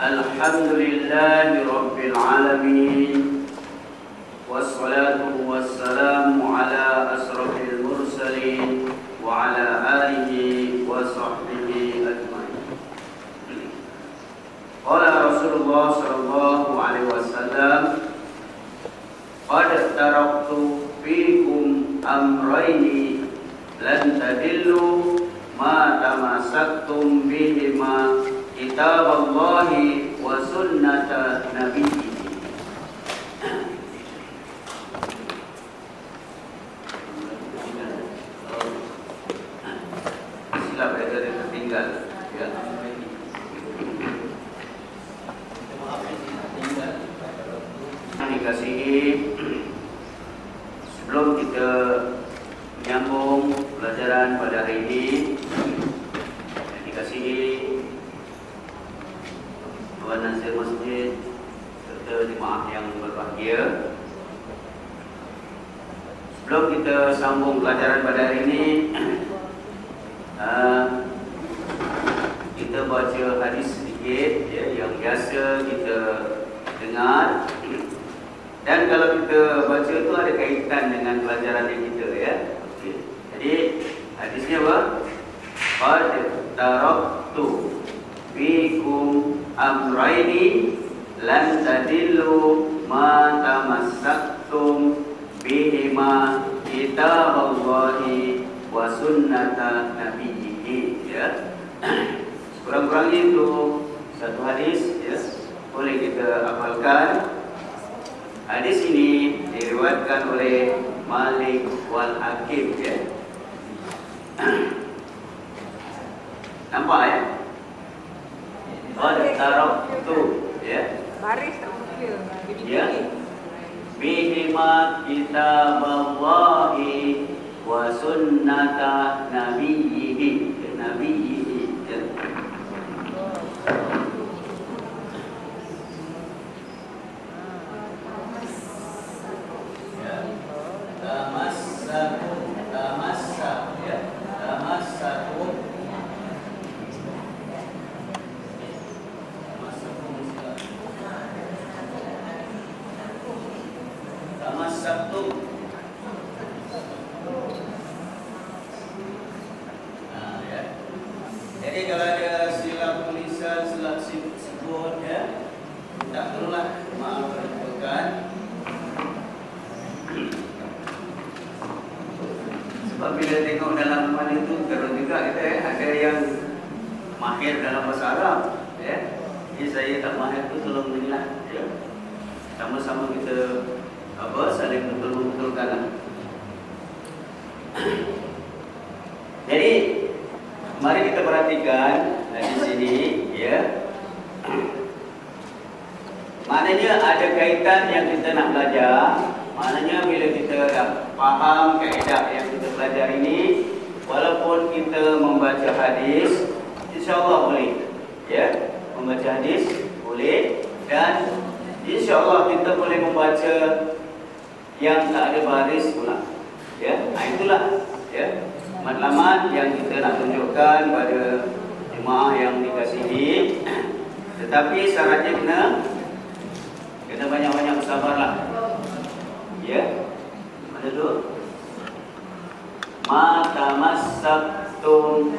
Alhamdulillahi Rabbil Alamin. Wassalatu wassalamu ala asrafil mursalin wa ala alihi wa sahbihi ajma'in. Qala Rasulullah sallallahu alaihi wasallam, qad taraktu fikum amrayni lan tadillu ma tamassaktum bihima kitaballahi wa sunnata nabiyyi. Silap ada yang tertinggal ya. Dikasihi, sebelum kita menyambung pelajaran pada hari ini, dikasihi Tuan Nazir Masjid serta jemaah yang berbahagia. Sebelum kita sambung pelajaran pada hari ini, kita baca hadis sedikit ya, yang biasa kita dengar. Dan kalau kita baca itu ada kaitan dengan pelajaran yang kita ya. Jadi hadisnya apa? Qad taraktu fikum amrayni lan tadillu ma tamassaktum bihima kitaballahi wa sunnata nabiyyi ya. Kurang-kurangnya itu satu hadis ya, boleh kita hafalkan. Hadis ini diriwayatkan oleh Malik wal Hakim ya. Nampak ya? Qad taraktu ya. Baris tak mulia. Ya. Bihima kitaballahi wa sunnata nabiyyi. Nabiyyi ya. Jadi kalau ada silap tulisan, silap sebut ya, tak perlulah maaf bukan. Sebab bila tengok dalam mana itu terus juga kita ada yang mahir dalam bahasa Arab ya. Jadi saya tak mahir tu tolong berilah ya. Sama-sama kita saling betul-betulkan. Jadi mari kita perhatikan di sini ya. Maknanya ada kaitan yang kita nak belajar. Maknanya bila kita dah faham kaedah yang kita belajar ini, walaupun kita membaca hadis, insya-Allah boleh ya. Membaca hadis boleh, dan insya-Allah kita boleh membaca yang tak ada baris pula ya. Itulah ya matlamat yang kita nak tunjukkan pada jemaah yang dikasihi. Tetapi syaratnya kena banyak-banyak bersabarlah ya. Mana tu? Ma tamassaktum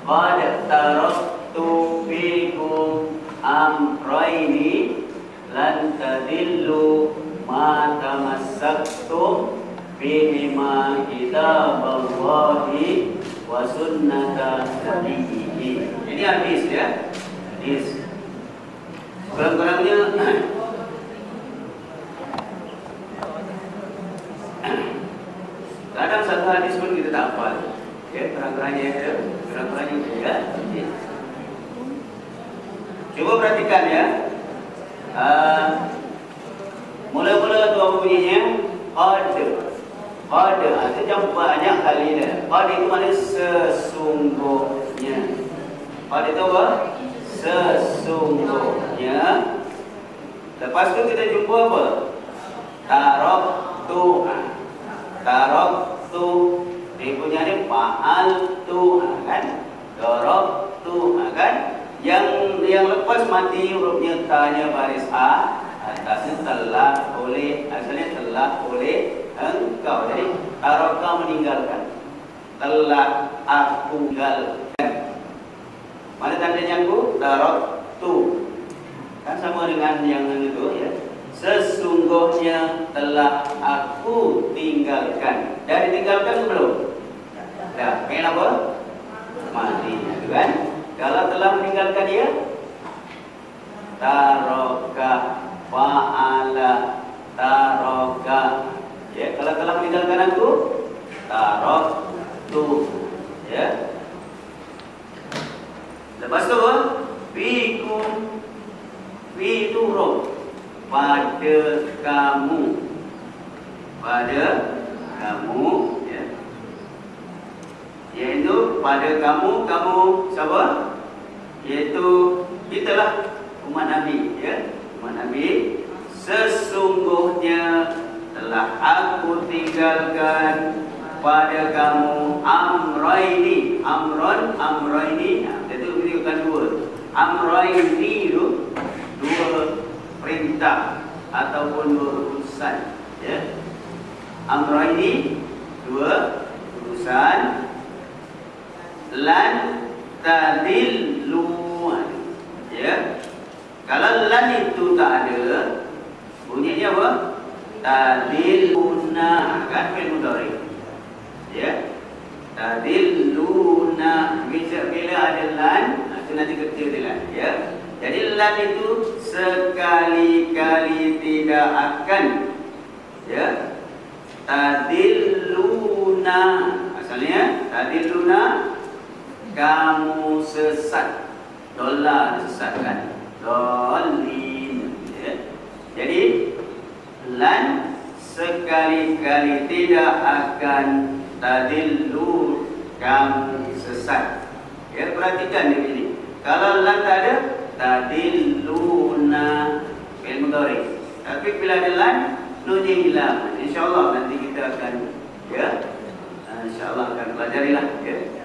qad taraktu fikum amrayni lan tadillu ma tamassaktum bihima kitaballahi wa sunnata nabiyyi. Ini hadis ya. Hadis. Kurang-kurangnya kadang satu hadis pun kita tak hafal. Ya, kurang-kurangnya ya. Kurang-kurangnya ya. Cuba perhatikan ya. Mula-mula tu apa bunyinya? Qad. Qad itu jam banyak kali dah. Qad itu maknanya sesungguhnya. Qad itu apa? Sesungguhnya. Lepas tu kita jumpa apa? Taraktu. Taraktu. Dia punya ni fa'altu kan? Taraktu kan? yang lepas mati hurufnya tanya baris A, atasnya telah oleh, asalnya telah oleh engkau. Jadi taraka meninggalkan, telah aku tinggalkan. Mana tandanya aku? Taraktu. Kan sama dengan yang itu ya. Sesungguhnya telah aku tinggalkan. Dah ditinggalkan belum? Dah. Pengen apa? Mati, itu kan? Kalau telah meninggalkan dia, taraka, fa'ala, taraka. Ya, kalau telah meninggalkan aku, taraktu. Ya. Lepas tu, fikum, fi itu huruf pada kamu, pada kamu, ya. Iaitu pada kamu, kamu siapa? Iaitu kita lah, umat Nabi, ya, umat Nabi. Sesungguhnya telah aku tinggalkan pada kamu amraini, amron, amraini. Itu kita dua. Amraini itu dua perintah ataupun dua urusan, ya. Amraini dua urusan. Lan tadillu, ya. Kalau lan itu tak ada, bunyinya apa? Tadilluna, kan fi'il mudhari. Ya. Tadilluna, bila ada lan, itu nanti kerja dia lan, ya. Jadi lan itu sekali-kali tidak akan, ya. Tadilluna, asalnya tadilluna, kamu sesat. Dolar disesatkan, dolin, ya. Jadi lan sekali-kali tidak akan tadillu, kamu sesat. Ya, perhatikan di sini. Kalau lan tak ada, tadilluna, fi'il mudhari. Tapi bila ada lan, nunnya hilang. InsyaAllah nanti kita akan, ya, InsyaAllah akan pelajarilah, ya.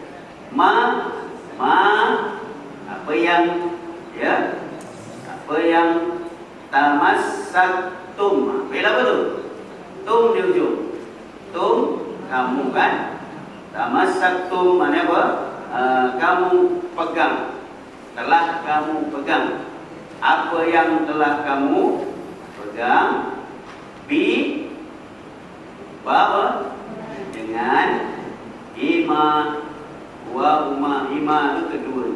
Apa yang, ya, apa yang tamassaktum. Bila apa tu? Tum di ujung. Tum, kamu kan. Tamassaktum mana apa? Kamu pegang. Telah kamu pegang. Apa yang telah kamu pegang? Bahwa dengan ima wa uma, ima itu kedua.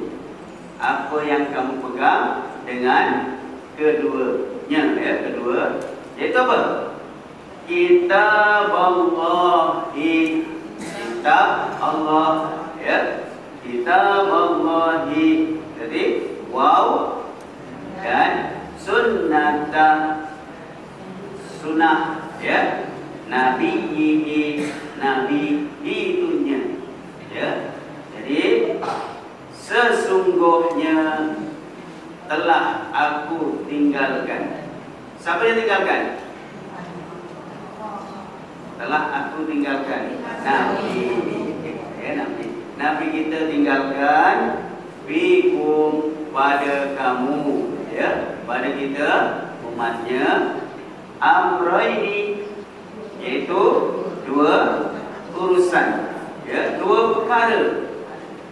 Apa yang kamu pegang dengan keduanya, ya, kedua. Iaitu apa? Kitab Allahi, kitab Allah, ya. Kitab Allahi. Jadi waw dan sunnata, sunnah, ya. Nabiyihi, nabi itunya, ya. Jadi sesungguhnya telah aku tinggalkan. Siapa yang tinggalkan? Telah aku tinggalkan. Nabi, ya, Nabi. Nabi kita tinggalkan fikum, pada kamu, ya, pada kita umatnya. Amraini, yaitu dua urusan, ya, dua perkara.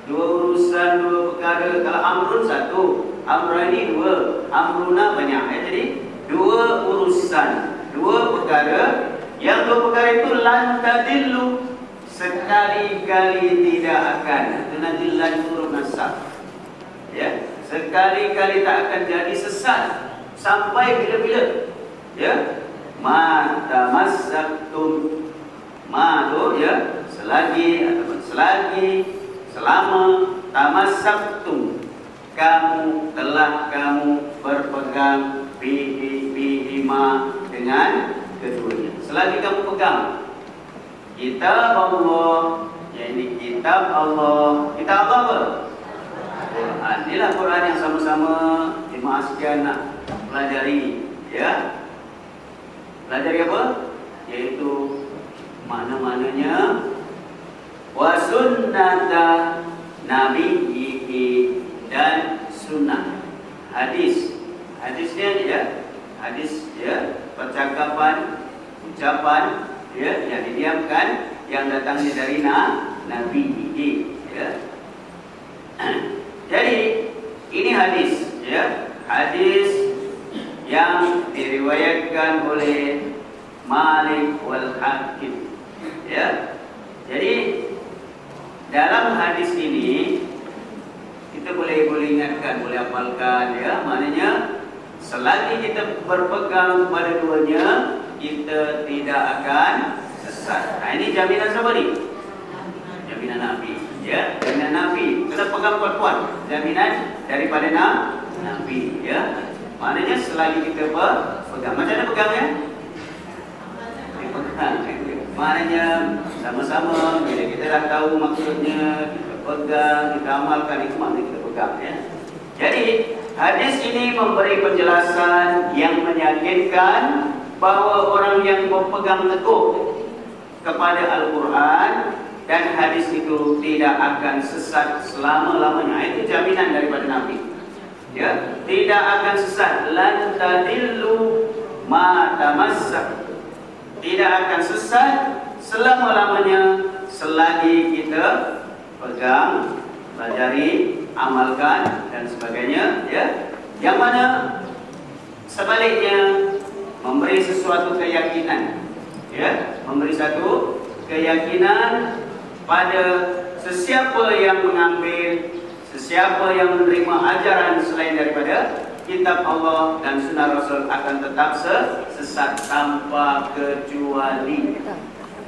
Dua urusan, dua perkara. Kalau amrun satu, amraini dua, amruna banyak, ya. Jadi dua urusan, dua perkara. Yang dua perkara itu lan tadillu, sekali-kali tidak akan. Itu nanti lan huruf nasab, ya. Sekali-kali tak akan jadi sesat. Sampai bila-bila, ya. Ma tamassaktum, ma tu, ya, selagi ataupun selagi, selama, tamassaktum, kamu telah kamu berpegang bihima, dengan keduanya. Selagi kamu pegang kitab Allah, yakni kitab Allah. Kitab Allah apa? Quran. Inilah Quran yang sama-sama jemaah sekalian nak pelajari, ya. Pelajari apa? Yaitu makna-maknanya. Wa sunnata nabiyyihi, dan sunnah. Hadis, hadisnya ya, hadis ya, percakapan, ucapan ya, yang didiamkan yang datangnya dari Nabi ya. Jadi ini hadis ya, hadis yang diriwayatkan oleh Malik wal Hakim ya. Jadi dalam hadis ini kita boleh ingatkan, boleh hafalkan ya, maknanya selagi kita berpegang pada duanya, kita tidak akan sesat. Nah, ini jaminan siapa ni? Jaminan Nabi ya, jaminan Nabi. Kita pegang kuat-kuat jaminan daripada Nabi ya. Maknanya selagi kita pegang, macam mana pegangnya? Dipegang. Maknanya sama-sama bila kita dah tahu maksudnya, kita pegang, kita amalkan, itu maknanya kita pegang ya. Jadi hadis ini memberi penjelasan yang meyakinkan bahawa orang yang berpegang teguh kepada Al-Quran dan hadis itu tidak akan sesat selama-lamanya. Itu jaminan daripada Nabi ya, tidak akan sesat. Lan tadillu ma tamassak, tidak akan sesat selama-lamanya selagi kita pegang, pelajari, amalkan dan sebagainya ya. Yang mana sebaliknya memberi sesuatu keyakinan ya, memberi satu keyakinan pada sesiapa yang mengambil, sesiapa yang menerima ajaran selain daripada kitab Allah dan sunnah Rasul akan tetap sesat tanpa kecuali.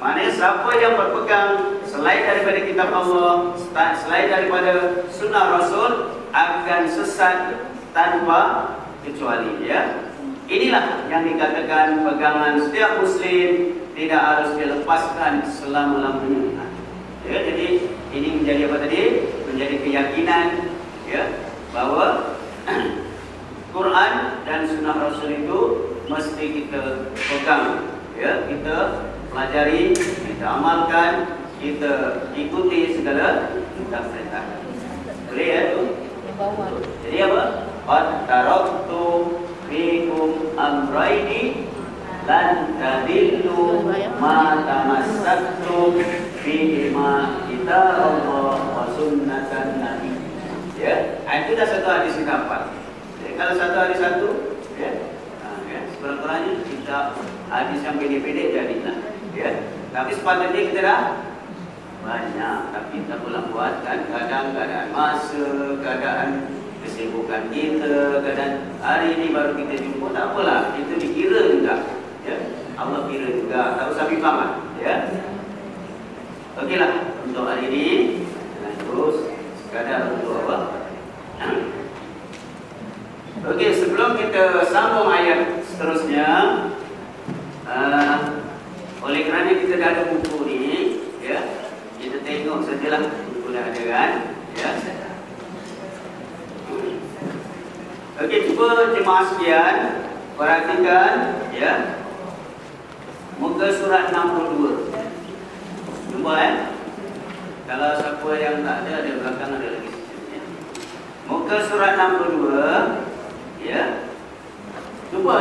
Maknanya siapa yang berpegang selain daripada kitab Allah, selain daripada sunnah Rasul akan sesat tanpa kecuali ya. Inilah yang dikatakan pegangan setiap Muslim tidak harus dilepaskan selama-lamanya ya. Jadi ini menjadi apa tadi? Menjadi keyakinan ya, bahawa Quran dan sunnah Rasul itu mesti kita pegang ya, kita pelajari, kita amalkan, kita ikuti segala perintah. Boleh ya tu? Jadi apa? Qad taraktu fikum amrayni lan tadillu ma tamassaktum bihima kitab Allah wa sunnatan Nabi. Ya, itu dah satu hadis kita hafal. Kalau satu hadis satu ya, sekurang-kurangnya kita hadis yang pendek-pendek jadilah ya. Tapi sepatutnya kita dah banyak, tapi kita pulang buat kan, kadang keadaan masa, keadaan kesibukan kita, kadang hari ini baru kita jumpa, tak apalah, itu dikira juga ya. Allah kira juga, tak usah bimbang ya. Okeylah untuk hari ini, terus sekadar untuk apa? Okey, sebelum kita sambung ayat seterusnya, oleh kerana kita dah ada buku ni ya, kita tengok sajalah buku dah ada kan ya. Okey, cuba jemaah sekalian perhatikan ya, muka surat 62. Cuba kalau siapa yang tak ada belakang ada lagi ya. Muka surat 62 ya. Cuba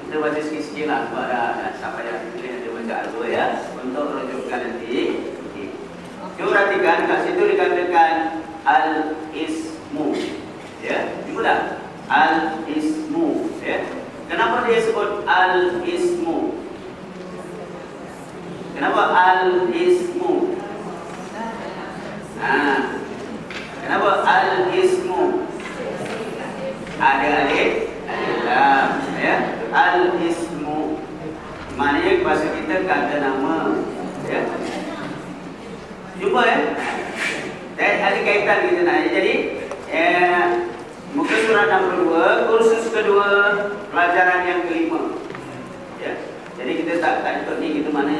kita baca sikit-sikit lah, sebab dah sampai yang pilih ada bacaan dulu ya, untuk rujukkan nanti. Cuba perhatikan kat situ dikatakan al-ismu ya. Cuba dah al-ismu ya. Kenapa dia sebut al-ismu? Kenapa al-ismu? Kenapa al-ismu? Ada alif, ada lam ya. Al-ismu maknanya bahasa kita kata nama ya. Cuba ya. Dan ada kaitan kita nak. Jadi muka surat 62, kursus kedua, pelajaran yang kelima ya. Jadi kita tak ikut ni, kita mana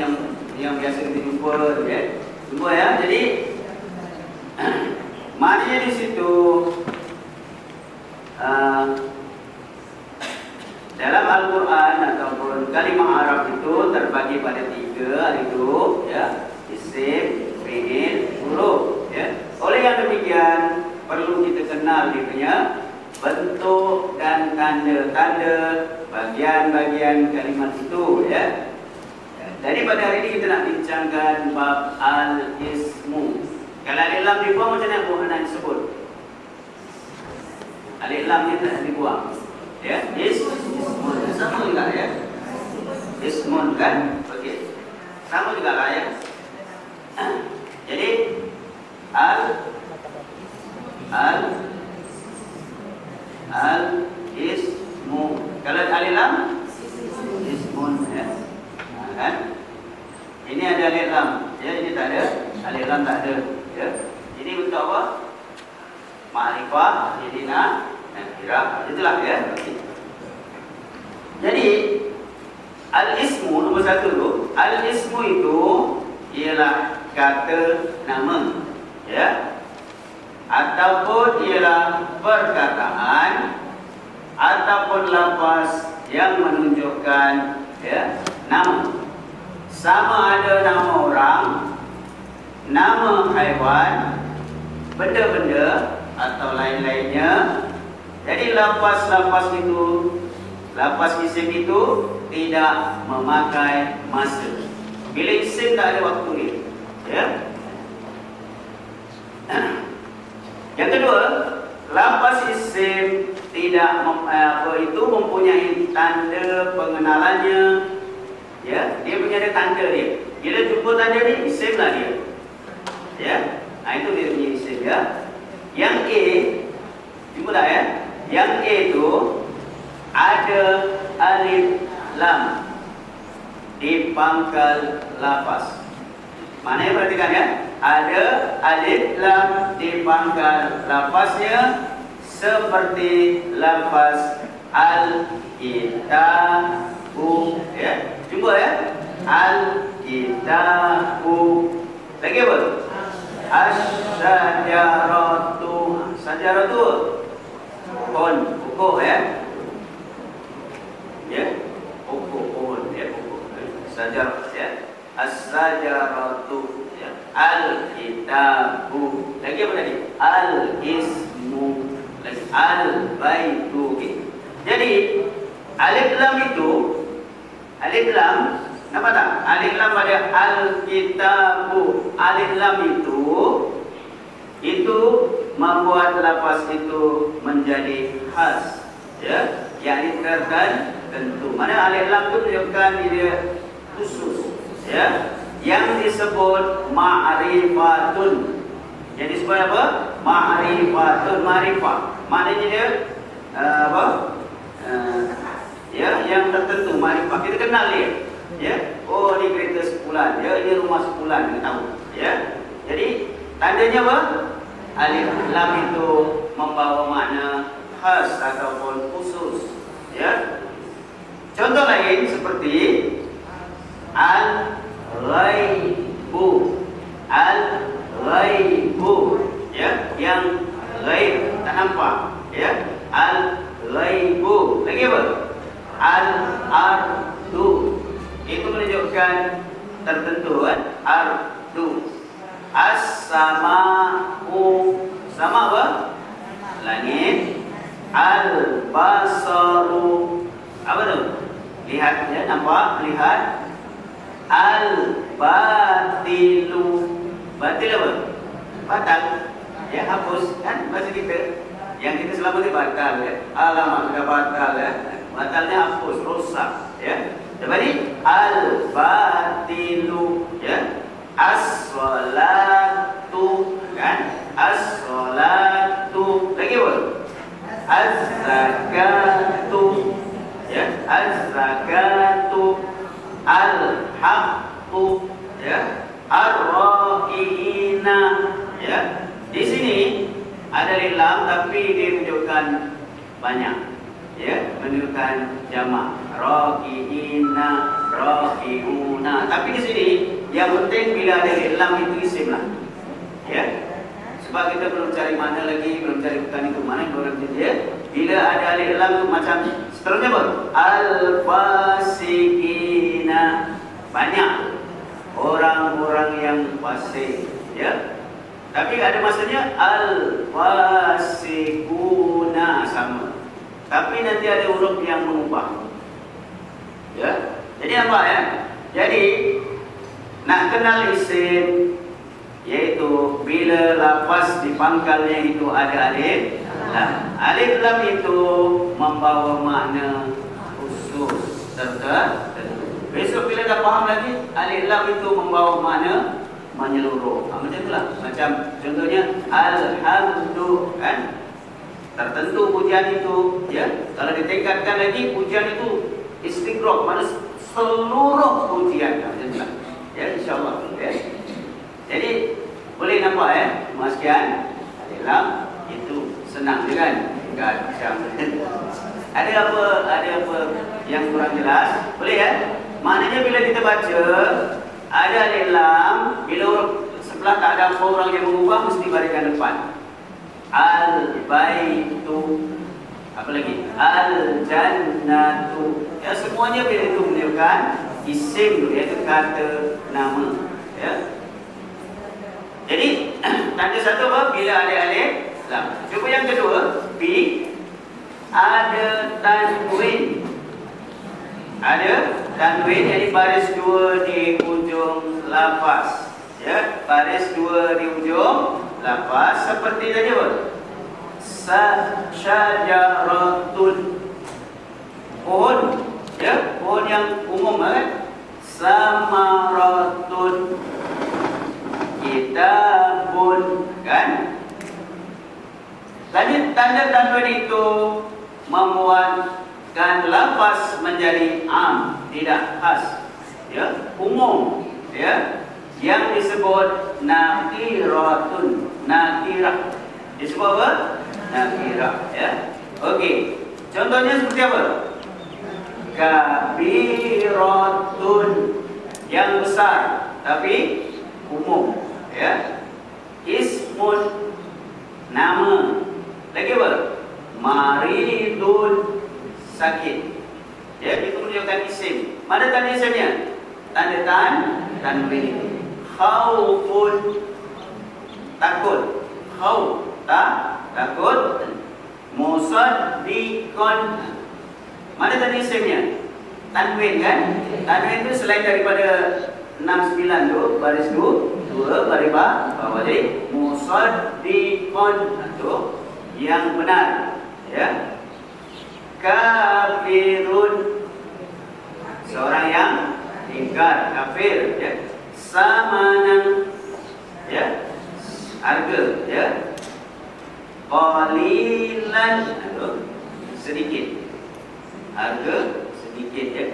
yang biasa kita jumpa ya. Cuba ya. Jadi maknanya di situ dalam Al-Quran ataupun kalimah Arab itu terbagi pada 3 itu ya, isim, fi'il, huruf ya. Oleh yang demikian perlu kita kenal dia punya bentuk dan tanda-tanda bagian-bagian kalimat itu, ya. Jadi pada hari ini kita nak bincangkan bab al-ismu. Kalau alif lam dibuang macam mana buat nak sebut? Alif lam ni tak dibuang. Ya, ismun sama juga, ya. Ismun kan? Okey. Sama juga lah, ya. Jadi al-ismu. Kalau alif lam ismun, ya. Kan? Ini ada alif lam, ya, ini tak ada. Alif lam tak ada, ya. Ini untuk apa? Ma'rifah, idina, nakirah. Itulah, ya. Jadi al-ismu nombor satu tu, al-ismu itu ialah kata nama, ya, ataupun ialah perkataan ataupun lafaz yang menunjukkan, ya, nama. Sama ada nama orang, nama haiwan, benda-benda atau lain-lainnya. Jadi lafaz-lafaz itu, lafaz isim itu tidak memakai masa. Bila isim tak ada waktu dia, ya. Yang kedua, lafaz isim tidak mempunyai tanda pengenalannya, ya. Dia punya ada tanda dia. Bila jumpa tanda ni, isim lah dia, ya. Itu dia punya isim, ya. Yang A, jumpa tak, ya? Yang A tu ada alif lam di pangkal lafaz. Maknanya perhatikan, ya. Ada alif lam di pangkal lafaznya seperti lafaz al-kitabu, ya. Cuba, ya. Al-kitabu. Lagi apa? As-sajaratu. Sajaratu pohon, pokok, ya. Ya, pokok, pohon, ya, pokok. Sajarah, ya. As-sajaratu, ya. Al-kitabu. Lagi apa tadi? Al-ismu. Lagi al-baitu. Okay. Jadi alif lam itu, alif lam, nampak tak? Alif lam pada al-kitabu. Alif lam itu membuat lafaz itu menjadi khas, ya, yakni tertentu. Mana alif lam itu menunjukkan dia khusus, ya, yang disebut ma'rifatun. Yang disebut apa? Ma'rifatun, ma'rifah. Maknanya dia apa? Ya, yang tertentu, ma'rifah. Kita kenal dia, ya. Oh, ini kereta sepulan, ya, ini rumah sepulan, kita tahu, ya. Jadi tandanya apa? Alif lam itu membawa makna khas ataupun khusus, ya. Contoh lain seperti al-ghaibu. Al-ghaibu, ya, yang ghaib, tak nampak, ya. Al-ghaibu. Lagi apa? Al-ardu. Itu menunjukkan tertentu, kan? Ardu. As-sama'u. Sama apa? Langit. Al-basaru. Apa tu? Lihat, ya, nampak, lihat. Al-batilu. Batil apa? Batal, ya, hapus, kan, bahasa kita. Yang kita selama ni batal, ya. Alamak, sudah batal, ya. Batalnya hapus, rosak, ya. Jadi al-batilu, ya. As-salatu, kan? As-salatu. Lagi apa? Az-zakatu, ya. Az-zakatu. Al-haqqu, ya. Ar-raqiina, ya. Di sini ada lam tapi dia menunjukkan banyak, ya, menunjukkan jamak. Raqiina, raqiuna. Tapi di sini yang penting bila ada lam itu isim lah, ya. Sebab kita belum cari mana lagi, belum cari bukan itu mana yang orang jadi, ya. Bila ada alif lam itu macam seterusnya apa? Al-fasikina. Banyak orang-orang yang fasik, ya. Tapi ada masanya nanti ada huruf yang mengubah. Ya. Jadi apa ya? Jadi nak kenal isim, yaitu bila lafaz di pangkalnya itu ada alif lam. Alif lam itu membawa makna khusus tertentu. Besok bila dah faham lagi, alif lam itu membawa makna menyeluruh. Macam itulah. Macam contohnya alhamdu, kan? Tertentu pujian itu, ya. Kalau ditingkatkan lagi, pujian itu istighraq, mana seluruh pujian. Macam itulah. Ya, insyaAllah. Ya. Jadi boleh nampak ya, Mas Kian, alif lam itu senang je kan? Macam ada apa yang kurang jelas? Boleh ya? Maknanya bila kita baca ada alif lam, bila sebelah tak ada apa orang yang mengubah, mesti bariskan depan. Al-baitu, apa lagi? Al-jannatu. Ya, semuanya bila itu menunjukkan isim, iaitu kata nama. Ya. Jadi tanda satu apa? Bila ada alif lam. Cuba yang kedua, B, ada tanwin. Ada tanwin, jadi baris dua di ujung lafaz. Ya, baris dua di ujung lafaz. Seperti tadi apa? Syajaratun, pohon. Ya, pohon yang umum kan? Samaratun, kitabun, kan? Tadi tanda tanwin itu membuatkan lafaz menjadi am, tidak khas, ya, umum, ya, yang disebut nakiratun, nakirah, disebut apa? Nakirah, ya. Okey, contohnya seperti apa? Kabiratun, yang besar tapi umum, ya. Ismun, nama. Lagi apa? Maridun, sakit. Ya, itu menunjukkan isim. Mana tanda isimnya? Tanda tanwin. Khaufun, takut. Khauf, takut. Musaddiqun, mana tanda isimnya? Tanwin, kan? Tanwin itu selain daripada 69 tu, baris 2 baris bawah. Jadi musaddiqun itu yang benar, ya. Kafirun, seorang yang ingkar, kafir, ya. Samanan, ya, harga, ya. Qalilan, sedikit, harga sedikit, ya.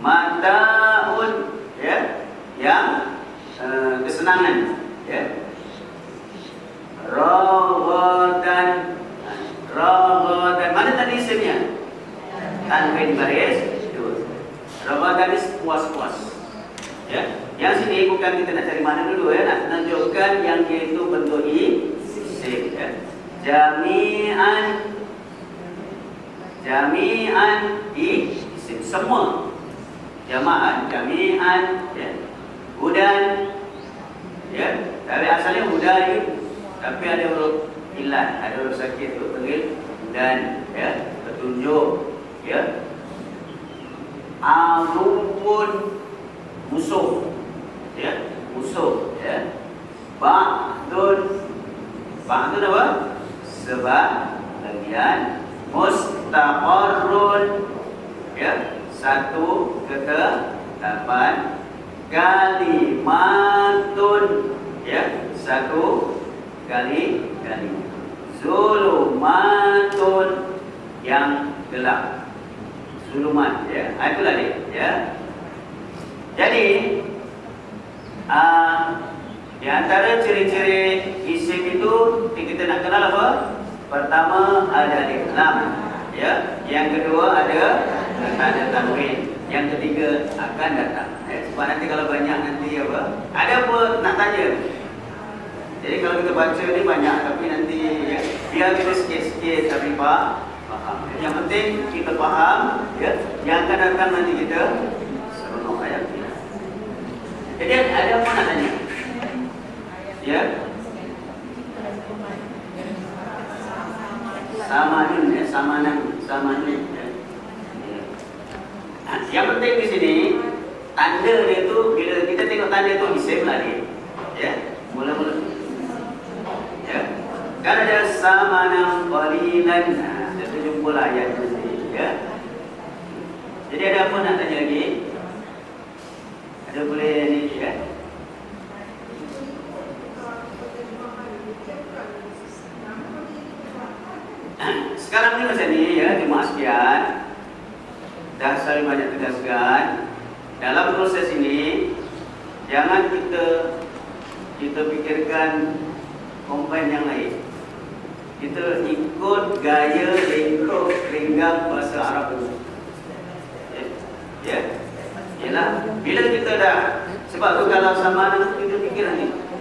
Mataun, ya, yang kesenangan, ya. Raghadan, mana tadi isimnya? Tanwin baris dua. Raghadan is puas-puas, ya. Yang sini bukan kita nak cari mana dulu, ya, nak tunjukkan yang dia itu bentuk isim, ya. Jami'an isim, semua. Jama'an, jami'an, ya. Hudan, ya. Dari asalnya hudayun, tapi ada huruf ilat, ada huruf sakit untuk panggil hudan, ya. Petunjuk, ya. Aruun, musuh, ya. Musuh, ya. Ba'dun apa? Sebahagian. Mustaqarrun, ya. Satu ketetapan. Kalimatun, ya. Satu kali. Zulumatun, yang gelap. Zulumat, ya. Itulah dia, ya. Jadi di antara ciri-ciri isim itu kita nak kenal apa? Pertama ada alif lam, ya. Yang kedua ada tanda tanwin. Yang ketiga akan datang. Sebab nanti kalau banyak nanti apa? Ada apa nak tanya? Jadi kalau kita baca ni banyak, tapi nanti ya, biar kita sikit-sikit tapi faham. Yang penting kita faham, ya. Yang akan datang nanti kita seronok ayat. Jadi ada apa nak tanya? Ya. Samanun, ya, samanan. sama ni. Ya. Yang penting di sini tanda dia tu bila kita tengok tanda tu isim lah dia. Ya, mula-mula. Ya. Kan ada samanan qalilan. Kita jumpa lah ayat ni. Ya. Jadi ada apa nak tanya lagi? Ada boleh ni ya? Sekarang ni macam ni ya, jemaah sekalian. Dah saling banyak tegaskan. Dalam proses ini jangan kita fikirkan komplain yang lain. Kita ikut gaya lingkup ringgang bahasa Arab itu. Ya. Yalah, bila kita dah sebab tu kalau sama kita fikir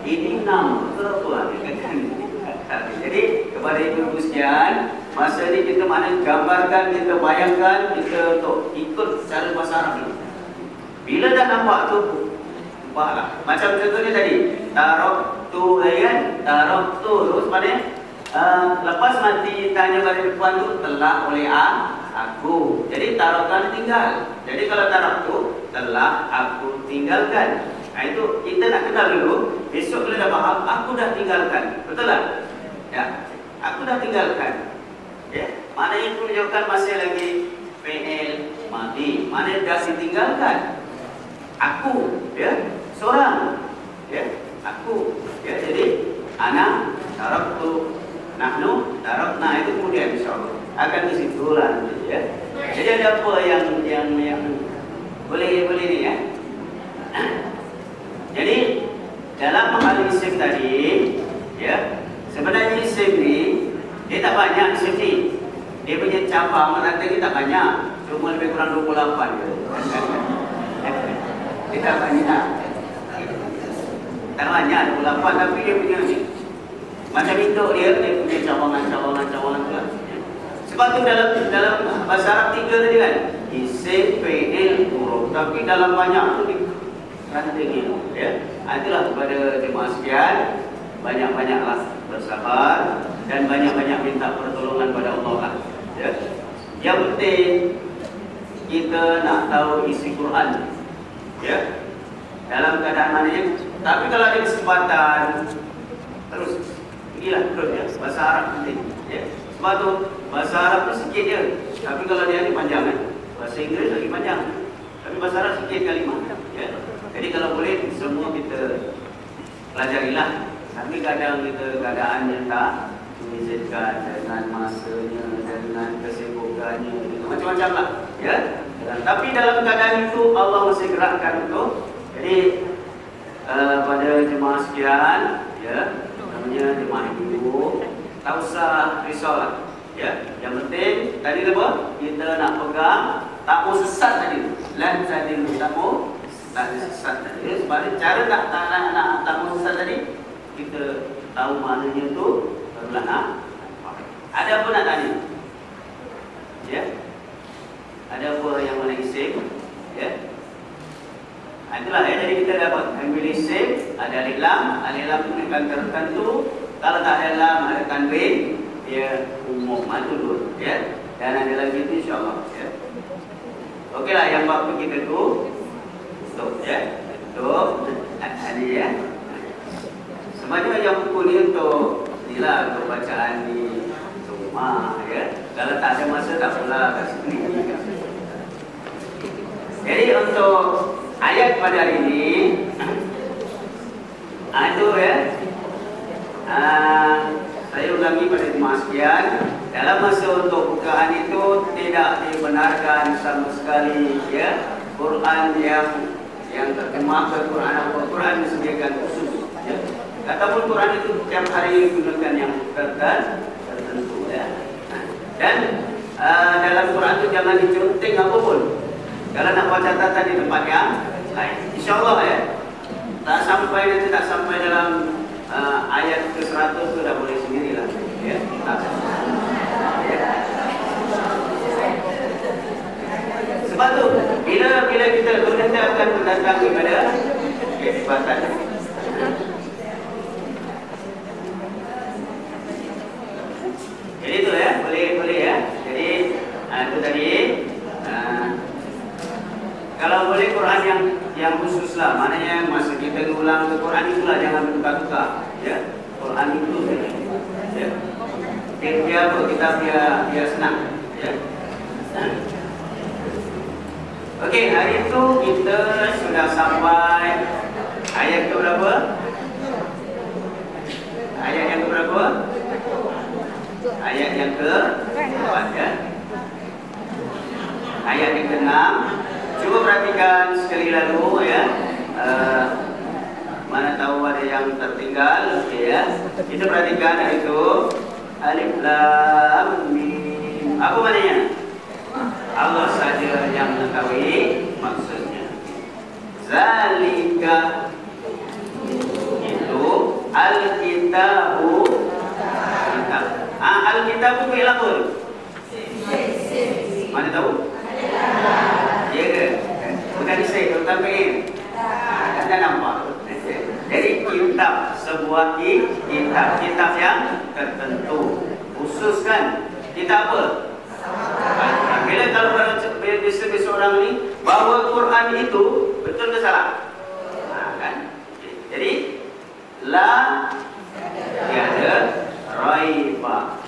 ini nama ke apa jadi kepada ibu-ibu sekalian, masa ni kita mana gambarkan, kita bayangkan, kita untuk ikut cara bahasa Arab ni. Bila dah nampak tu, nampaklah. Macam contohnya tadi, tarok tu kan, tarok tu terus mana? Lepas mati tanya pada depan tu telah oleh aku. Jadi tarok kan tinggal. Jadi kalau tarok tu telah aku tinggalkan. Nah, itu kita nak kenal dulu. Besok bila dah faham, aku dah tinggalkan. Betul tak? Ya, aku dah tinggalkan. Ya, mana yang menunjukkan masih lagi PL mati, mana dah ditinggalkan. Aku, ya, seorang, ya, aku, ya. Jadi anak taraktu, nahnu tarakna, itu kemudian insyaallah akan di situ lah nanti, ya. Jadi ada apa yang boleh ni ya. Jadi dalam hal isim tadi, ya. Sebenarnya isim ni dia tak banyak isim ni. Dia punya cabang rata dia tak banyak. Cuma lebih kurang 28 je. Dia tak banyak. Tak banyak 28 tapi dia punya ni. Macam itu dia punya cawangan tu lah. Sebab tu dalam bahasa Arab 3 tadi kan. Isim, fi'il, huruf. Tapi dalam banyak tu dia ranting ya. Itulah kepada jemaah sekalian, banyak-banyaklah bersabar dan banyak-banyak minta pertolongan pada Allah lah. Ya. Yang penting kita nak tahu isi Quran. Ya. Dalam keadaan mananya. Tapi kalau ada kesempatan terus pergilah terus ya. Bahasa Arab penting. Ya. Sebab tu bahasa Arab tu sikit je. Tapi kalau dia ni panjang kan. Bahasa Inggeris lagi panjang. Tapi bahasa Arab sikit kalimah. Ya. Jadi kalau boleh semua kita pelajarilah. Tapi kadang kita keadaannya tak mengizinkan dengan masanya, dengan kesibukannya, macam-macam lah. Ya. Tapi dalam keadaan itu Allah masih gerakkan untuk. Jadi pada jemaah sekalian, ya, namanya jemaah ibu, tak usah risaulah. Ya. Yang penting tadi apa? Kita nak pegang, tak mau sesat tadi. Lan tadi tak mau sesat tadi. Sebab cara tak mau sesat tadi. Kita tahu maknanya tu barulah nak. Ada apa nak tanya? Ya. Ada apa yang mana isim? Ya. Itulah ya. Jadi kita dapat ambil isim, ada alif lam menunjukkan tertentu. Kalau tak ada lam ada tanwin, dia umum dulu, ya. Dan ada lagi itu insya-Allah, ya. Okeylah yang waktu kita tu stop ya. Stop. Ada ya. Sebenarnya yang buku ni untuk inilah untuk bacaan di rumah ya. Kalau tak ada masa tak pula kat sini. Jadi untuk ayat pada hari ini itu ya. Saya ulangi pada jemaah sekalian, dalam masa untuk bukaan itu tidak dibenarkan sama sekali ya Quran yang terjemah ke Quran atau Quran disediakan khusus ya. Ataupun Quran itu setiap hari gunakan yang tertentu ya. Dan dalam Quran itu jangan diconting apapun. Kalau nak buat catatan di tempat yang lain. InsyaAllah ya. Tak sampai dalam ayat ke-100 itu dah boleh sendirilah ya. Sebab tu bila kita akan datang kepada kesempatan. Jadi itu ya, boleh ya. Jadi Kalau boleh Quran yang khusus lah, maknanya masa kita ulang ke Quran itulah, jangan bertukar-tukar. Ya, Quran itu ya. Biar kita biar senang. Ya. Okey, hari itu kita sudah sampai ayat ke berapa? Ayat yang ke berapa? Ayat yang ke-4 ya. Ayat yang ke-6. Cuba perhatikan sekali lalu ya. Mana tahu ada yang tertinggal, okey ya. Kita perhatikan itu alif lam mim. Apa maknanya? Allah saja yang mengetahui maksudnya. Zalika itu al-kitabu. Al-kitabu fi'il apa? Mana tahu? Ya ke? Bukan saya, tuan pengen. Anda nampak. Jadi kitab, sebuah kitab yang tertentu. Khusus kan? Kitab apa? Bila kalau bisa orang ni bahawa Quran itu betul ke salah? Kan? Jadi la tiada raiba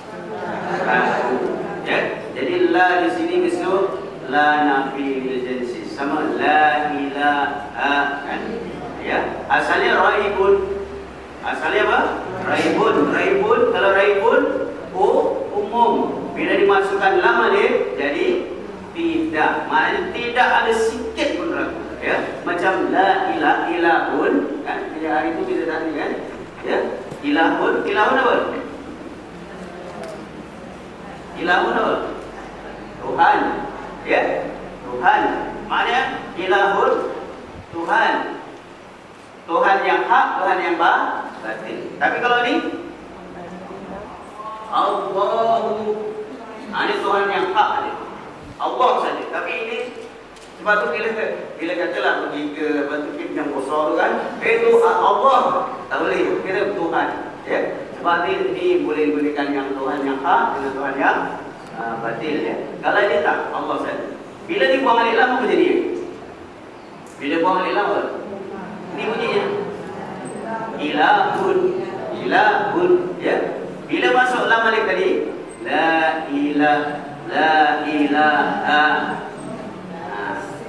ragu. Ya. Jadi la di sini besok la nafi lil jinsi sama la ilaha kan. Ya. Asalnya raibun. Asalnya apa? Raibun. Kalau raibun umum. Bila dimasukkan lam alif jadi tidak. Maknanya tidak ada sikit pun ragu. Ya. Macam la ilaha ilahun kan. Jadi hari itu kita tanya kan. Ya. Ilahun apa? Ilahun apa? Tuhan. Ya. Tuhan. Maknanya ilahun Tuhan. Tuhan yang hak, Tuhan yang batin. Tapi kalau ni Allahu, ini Tuhan yang hak ni. Allah saja. Tapi ini sebab tu bila katalah pergi ke batu kip yang besar tu kan, itu Allah. Tak boleh kira Tuhan. Ya. Sebab ni boleh-bolehkan yang Tuhan yang hak dengan Tuhan yang batil ya. Kalau dia tak, Allah saja. Bila dibuang alif lam apa jadi? Bila buang alif lam apa? Ini bunyinya ilahun ya. Bila masuk lam alif tadi la ilaha.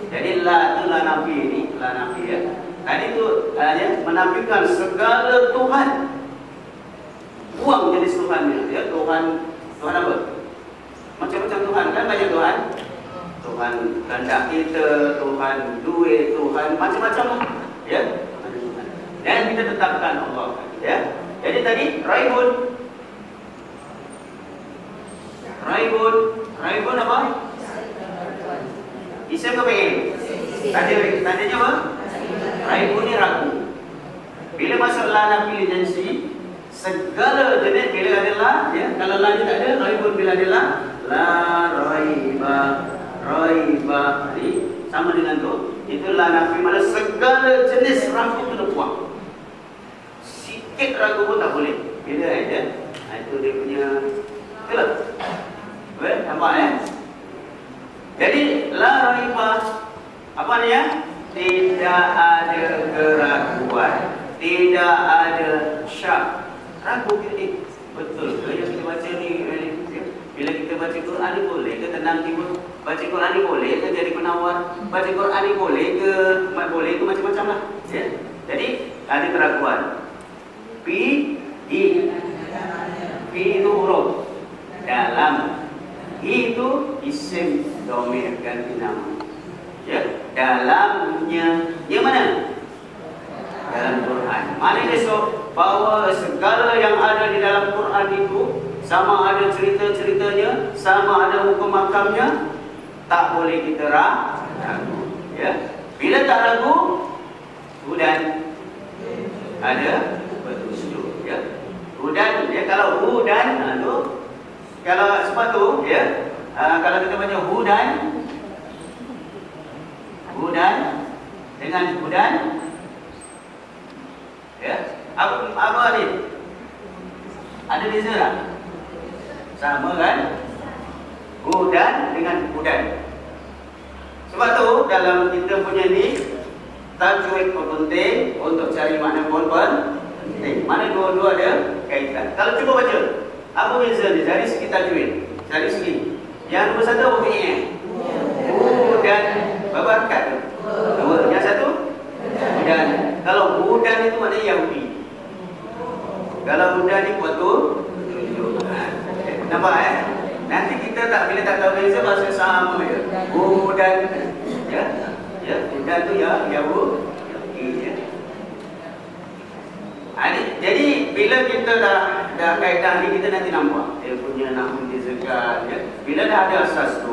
Jadi la itu la nafi ni, la nafi ya. Tadi tu ya, menafikan segala Tuhan. Buang jenis Tuhannya ya. Tuhan apa? Macam-macam Tuhan kan, banyak Tuhan. Tuhan kehendak kita, Tuhan duit, Tuhan macam-macam ya. Dan kita tetapkan Allah ya. Jadi tadi raibun apa? Isim ke pengen? Tandanya apa? Raibun ni ragu. Bila masuk la nafi jinsi, segala jenis bila ada la ya. Kalau la ni tak ada, raibun bila ada la raiba ni sama dengan tu. Itu la nafi, mana segala jenis ragu tu buang. Sikit ragu pun tak boleh. Bila aja. Itu dia punya itulah. Baik, nampak ya? Jadi la raiba apa dia? Tidak ada keraguan, tidak ada syak. Ragu kita betul ke yang kita baca ni? Bila kita baca Quran ni boleh ke tenang tiba? Baca Quran ni boleh ke jadi penawar? Baca Quran ni boleh ke macam-macam lah ya? Jadi ada keraguan. Fi itu huruf dalam, itu isim dhamir ganti nama ya. Dalamnya yang mana? Dalam Quran. Maknanya besok bahawa segala yang ada di dalam Quran itu sama ada cerita-ceritanya, sama ada hukum makamnya, tak boleh kita ragu ya. Bila tak ragu, hudan ada petunjuk ya. Hudan ya, kalau hudan itu kalau sebab tu ya, kalau kita baca hudan dengan hudan ya, apa ni? Ada beza tak? Sama kan? Hudan dengan hudan. Sebab tu dalam kita punya ni tajwid pun penting, untuk cari makna pun penting. Mana dua-dua ada kaitan. Kalau cuba baca, apa beza dia dari segi tajwid? Dari segi yang nombor satu apa bunyinya? Dan babarkat tu. Dua. Yang satu dan. Kalau budan itu maknanya Yahudi. Kalau budan ni buat tu nampak nanti kita tak, bila tak tahu beza bahasa sama je. Budan ya, budan tu ya Yahudi ya. Jadi bila kita dah kaedah ni, kita nanti nampak dia punya nak membezakan ya. Bila dah ada asas tu,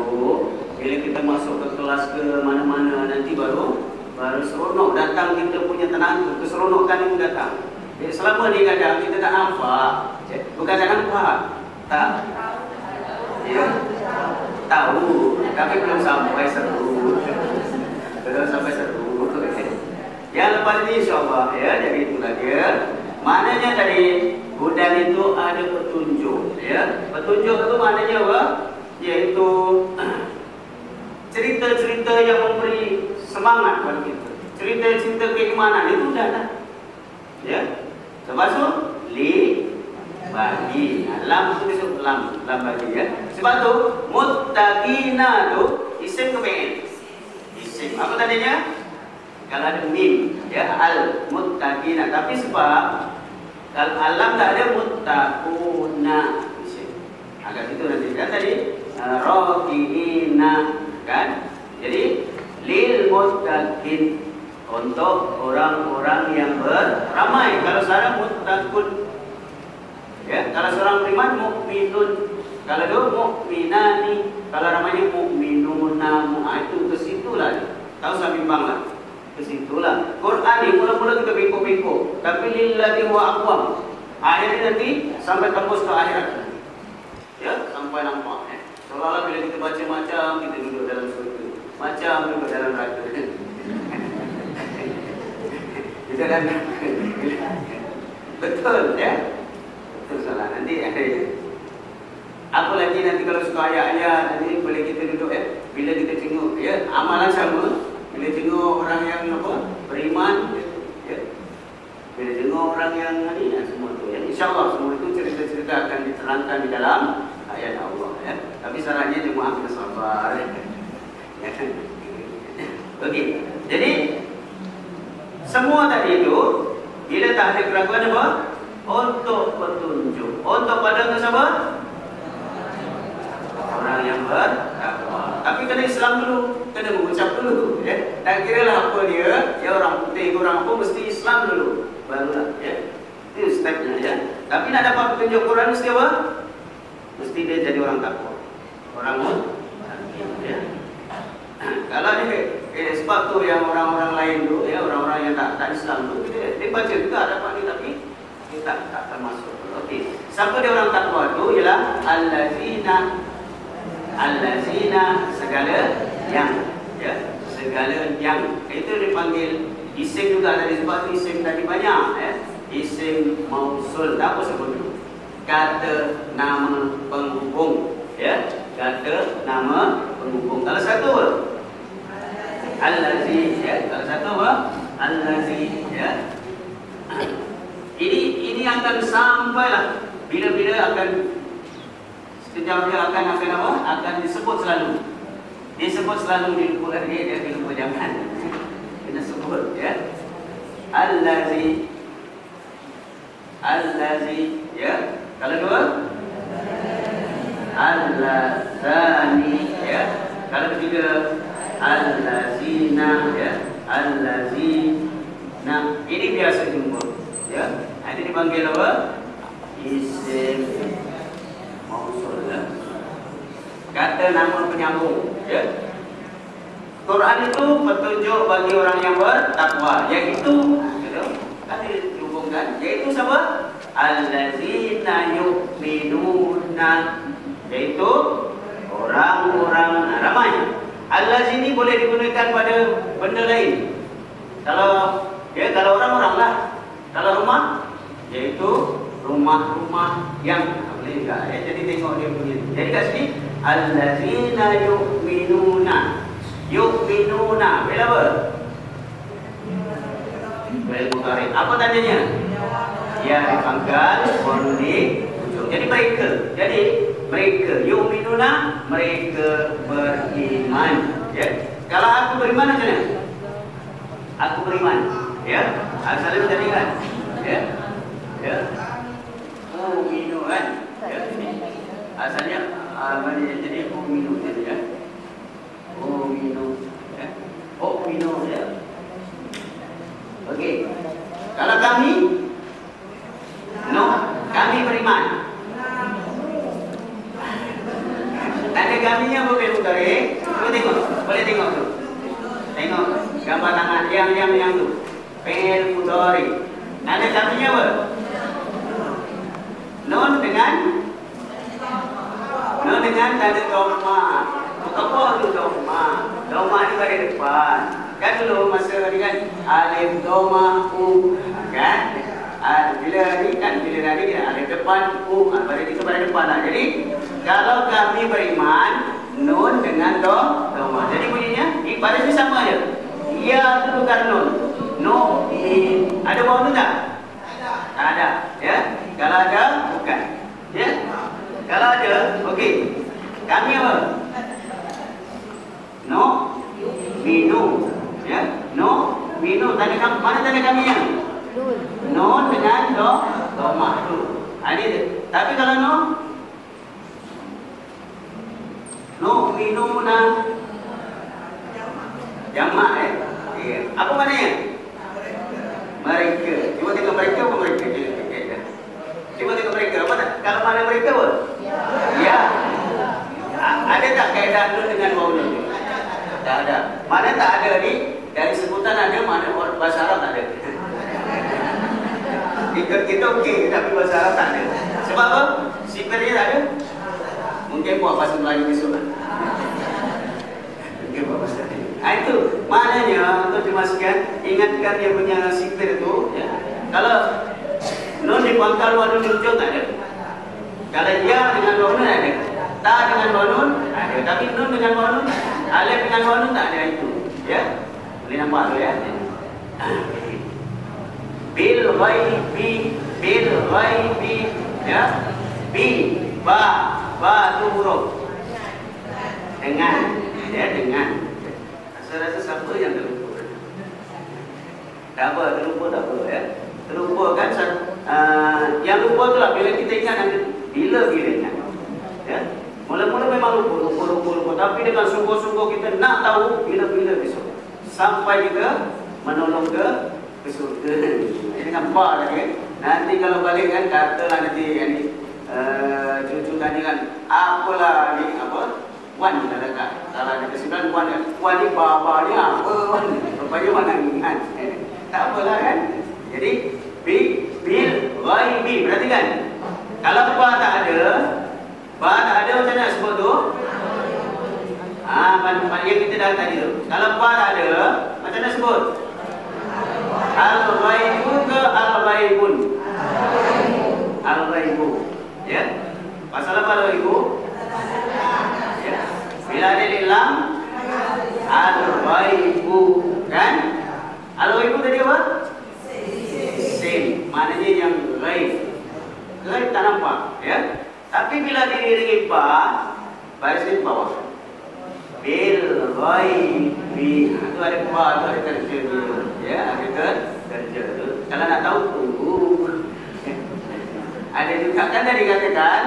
bila kita masuk ke kelas ke mana-mana, nanti baru seronok datang, kita punya tenaga, keseronokan itu datang. Jadi selama ni kadang kita tak nampak, bukan tak nampak, tak ya, tahu, tapi belum sampai seru. Belum sampai seru. Yang lepas ini insyaAllah ya, jadi itulah dia. Maknanya dari budan itu ada petunjuk ya. Petunjuk itu maknanya apa? Yaitu cerita-cerita yang memberi semangat bagi kita. Cerita-cerita keimanan itu dah ada. Ya. Termasuk bagi. Lam itu disebut lam bagi ya. Sebab tu muttaqina tu isim ke fi'il? Isim. Apa tandanya? Kalau ada mim ya, al muttaqina, tapi sebab kalau alam tak ada muttaquna isim. Agak situ nanti kan tadi raqiina kan. Jadi lil muttaqin, untuk orang-orang yang beramai. Kalau sekarang muttaqun ya, kalau seorang beriman mukminun, kalau dia mukminani, kalau ramainya mukminuna, itu ke situlah. Tahu saya bimbanglah. Ke situlah. Quran ni mula-mula kita bingkuk-bingkuk, tapi lillahi wa aqwam. Akhirnya nanti sampai tembus ke akhirat. Ya, sampai nampak seolah-olah bila kita baca macam kita duduk dalam surga, macam duduk dalam neraka. Kita dan betul ya. Betul salah. Nanti apa lagi nanti kalau suka ayat-ayat nanti boleh kita duduk ya. Bila kita tengok ya, amalan sama. Bila tengok orang yang apa? Beriman ya. Bila tengok orang yang ni semua tu ya. Insya-Allah semua itu cerita-cerita akan diterangkan di dalam ayat Allah ya. Tapi syaratnya jemaah kena sabar ya. Okey. Jadi semua tadi itu bila tak ada keraguan apa? Untuk petunjuk. Untuk pada siapa? Orang yang bertakwa. Tapi kena Islam dulu, kena mengucap dulu ya. Tak kiralah apa dia, orang putih, orang apa, mesti Islam dulu. Barulah ya. Itu stepnya ya. Tapi nak dapat petunjuk Quran mesti apa? Mesti dia jadi orang takwa. Orang muttaqin ya. Kalau dia sebab tu yang orang-orang lain tu ya, orang-orang yang tak Islam tu dia baca juga dapat ni, tapi dia tak termasuk. Okey. Siapa dia orang takwa tu? Ialah allazina segala yang ya, segala yang. Itu dipanggil isim juga tadi, sebab tu isim tadi banyak ya. Isim mausul, tak apa sebut tu? Kata nama penghubung ya. Kata nama penghubung. Kalau satu allazi ya, kalau satu apa? Allazi ya. Ini akan sampailah bila-bila akan sejauh dia akan apa? Akan disebut selalu. Disebut selalu di Quran dia lupa jangan. Kena sebut ya. Allazi ya. Kalau dua allazani ya. Kalau ketiga allazina ya. Allazina. Ini biasa jumpa ya. Ini dipanggil apa? Isim mausul ya. Kata nama penyambung ya. Quran itu petunjuk bagi orang yang bertakwa, yaitu gitu, kan dihubungkan, yaitu siapa? Allazina yu'minuna, yaitu orang-orang ramai. Allaz ini boleh digunakan pada benda lain. Kalau orang-orang lah. Kalau rumah, yaitu rumah-rumah yang boleh juga ya. Jadi tengok dia punya. Jadi kat sini allazina yu'minuna Yu'minuna. Bila apa? Fi'il mudhari. Apa tandanya? Ya dipangkal wawu di ujung. Jadi mereka yu'minuna, mereka beriman. Ya. Kalau aku beriman macam mana? Aku beriman. Ya. Asalnya macam ni kan? Ya. Ya. Mu'minu kan? Ya. Asalnya jadi mu'minu jadi ya. Mu'minu ya. Mu'minu ya. Okey. Kalau kami kami beriman. Tanda kaminya apa fi'il mudhari? Boleh tengok tu. Tengok gambar tangan yang tu. Fi'il mudhari. Tanda kaminya apa? Nun dengan tanda dhamma. Apa tu dhamma? Dhamma ni pada depan. Kan dulu masa ni kan alif dhamma kan? Bila tadi kita alif depan pada kita pada depan lah. Jadi kalau kami beriman nun dengan dhamma. Jadi bunyinya pada ni sama aja. Ya tu bukan nun. No ada bawah tu tak? Tak ada. Ya. Kalau ada bukan. Ya. Kalau ada okey. Kami apa? No minu. Ya. No minu tanda kami mana tanda kaminya? Nun dengan dhamma tu. Tapi kalau no minuna jamak apa maknanya? Mereka. Cuba tengok mereka apa mereka? Cuba tengok mereka. Apa tak? Kalau mana mereka apa? Ya. Ada tak kaedah nun dengan wawu nun? Tak ada. Mana tak ada ni? Dari sebutan ada, mana bahasa Arab tak ada. Kita okey, tapi bahasa Arab tak ada. Sebab apa? Sifirnya tak ada. Mungkin buat bahasa Melayu besok lah. Mungkin buat bahasa Melayu. Itu maknanya untuk dimasukkan, ingatkan dia punya sifir itu ya. Kalau nun di pangkal wawu di ujung tak ada. Kalau ya dengan wawu nun ada. Ta dengan wawu nun ada. Tapi nun dengan wawu nun, alif dengan wawu nun tak ada itu. Ya. Boleh nampak tu ya. Bil ghaibi ya. Ba tu huruf dengan ya dengan. Rasa siapa yang terlupa? Tak apa, terlupa tak apa ya. Terlupa kan yang lupa tu lah bila kita ingat nanti bila ingat. Ya. Mula-mula memang lupa. Tapi dengan sungguh-sungguh kita nak tahu bila besok. Sampai kita menolong ke surga. Ini nampak tadi kan. Nanti kalau balik kan katalah nanti yang ni cucu tanya kan apalah ni apa? Wan dah dekat. Kalau ada kesimpulan wan ni bapa ni apa wan? Rupanya mana ingat. Tak apalah kan. Jadi bil ghaibi berarti kan kalau ba tak ada macam mana sebut tu? Yang kita dah tadi tu. Kalau ba tak ada macam mana sebut? Al-ghaibu ke al-ghaibun? Al-ghaibu. Ya. Pasal apa al-ghaibu? Ya. Bila ada lam al-ghaibu kan? Al-ghaibu tadi apa? Sin. Maknanya yang ghaib. Ghaib tak nampak, ya. Tapi bila diiringi ba, baris di bawah. Bil ghaibi. Itu ada ba, itu ada kerja dia. Ya, ada kerja tu. Kalau nak tahu tunggu. Ada juga kan tadi katakan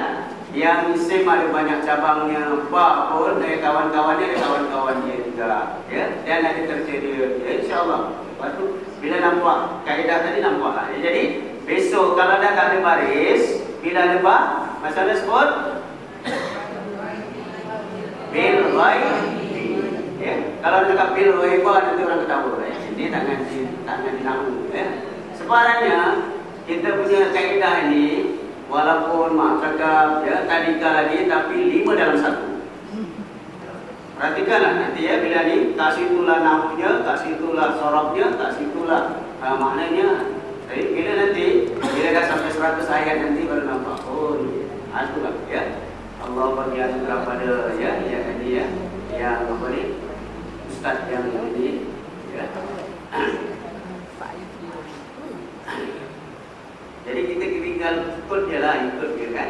yang isim ada banyak cabangnya, ba pun dari kawan-kawannya ada kawan-kawannya juga. Ya, dan ada kerja dia. Ya, insya-Allah. Lepas tu bila nampak kaedah tadi nampaklah. Ya, jadi besok kalau dah tak ada baris, bila ada ba, masalah sebut bil ghaibi. Ya, kalau cakap bil ghaibi nanti orang ketawa. Ya. Ini tak ngaji nahu. Ya. Sebenarnya kita punya kaedah ini walaupun mak cakap ya tadi lagi tapi 5 dalam 1. Perhatikanlah nanti ya bila ni kasih itulah nahunya, kasih itulah sorabnya, kasih itulah maknanya. Jadi bila dah sampai 100 ayat nanti baru nampak. Oh, itulah ya. Allah bagi anugerah pada ya tadi ya. Yang apa ni? ustaz yang ini ya. Jadi kita tinggal ikut je lah, ikut je kan.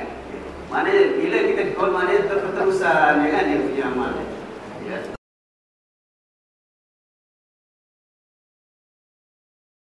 Mana bila kita ikut mana terus-terusan ya kan dia punya amal.